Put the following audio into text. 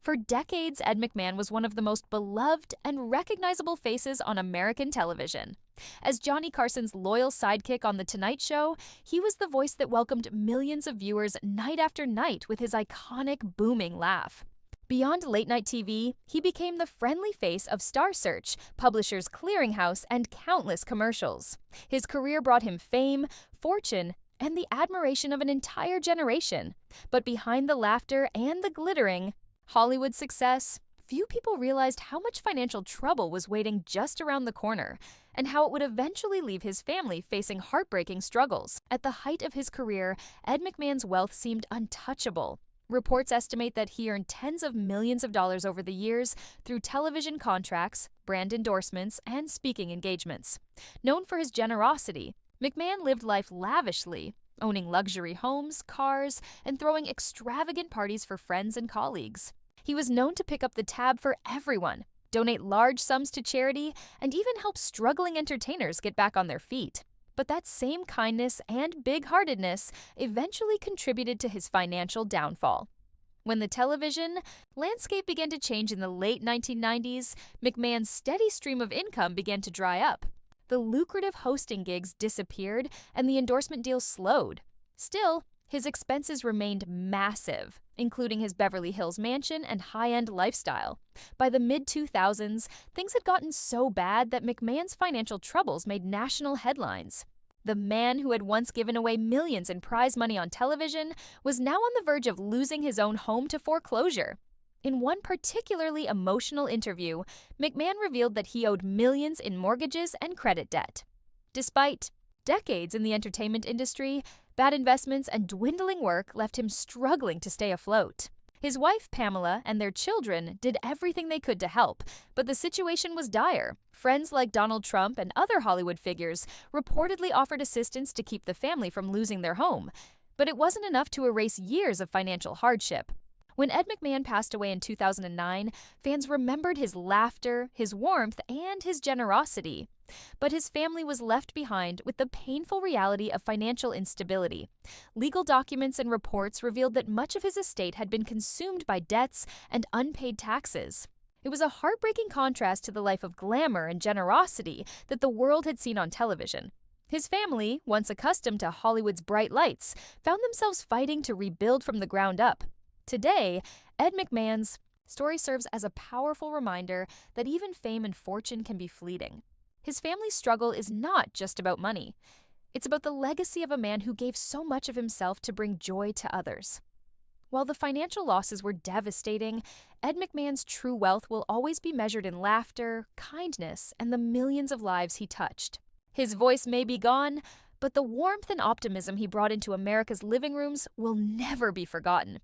For decades, Ed McMahon was one of the most beloved and recognizable faces on American television. As Johnny Carson's loyal sidekick on The Tonight Show, he was the voice that welcomed millions of viewers night after night with his iconic, booming laugh. Beyond late-night TV, he became the friendly face of Star Search, Publishers Clearinghouse, and countless commercials. His career brought him fame, fortune, and the admiration of an entire generation. But behind the laughter and the glittering Hollywood success, few people realized how much financial trouble was waiting just around the corner, and how it would eventually leave his family facing heartbreaking struggles. At the height of his career, Ed McMahon's wealth seemed untouchable. Reports estimate that he earned tens of millions of dollars over the years through television contracts, brand endorsements, and speaking engagements. Known for his generosity, McMahon lived life lavishly, owning luxury homes, cars, and throwing extravagant parties for friends and colleagues. He was known to pick up the tab for everyone, donate large sums to charity, and even help struggling entertainers get back on their feet. But that same kindness and big-heartedness eventually contributed to his financial downfall. When the television landscape began to change in the late 1990s, McMahon's steady stream of income began to dry up. The lucrative hosting gigs disappeared and the endorsement deals slowed. Still, his expenses remained massive, including his Beverly Hills mansion and high-end lifestyle. By the mid-2000s, things had gotten so bad that McMahon's financial troubles made national headlines. The man who had once given away millions in prize money on television was now on the verge of losing his own home to foreclosure. In one particularly emotional interview, McMahon revealed that he owed millions in mortgages and credit debt. Despite decades in the entertainment industry, bad investments and dwindling work left him struggling to stay afloat. His wife, Pamela, and their children did everything they could to help, but the situation was dire. Friends like Donald Trump and other Hollywood figures reportedly offered assistance to keep the family from losing their home, but it wasn't enough to erase years of financial hardship. When Ed McMahon passed away in 2009, fans remembered his laughter, his warmth, and his generosity. But his family was left behind with the painful reality of financial instability. Legal documents and reports revealed that much of his estate had been consumed by debts and unpaid taxes. It was a heartbreaking contrast to the life of glamour and generosity that the world had seen on television. His family, once accustomed to Hollywood's bright lights, found themselves fighting to rebuild from the ground up. Today, Ed McMahon's story serves as a powerful reminder that even fame and fortune can be fleeting. His family's struggle is not just about money. It's about the legacy of a man who gave so much of himself to bring joy to others. While the financial losses were devastating, Ed McMahon's true wealth will always be measured in laughter, kindness, and the millions of lives he touched. His voice may be gone, but the warmth and optimism he brought into America's living rooms will never be forgotten.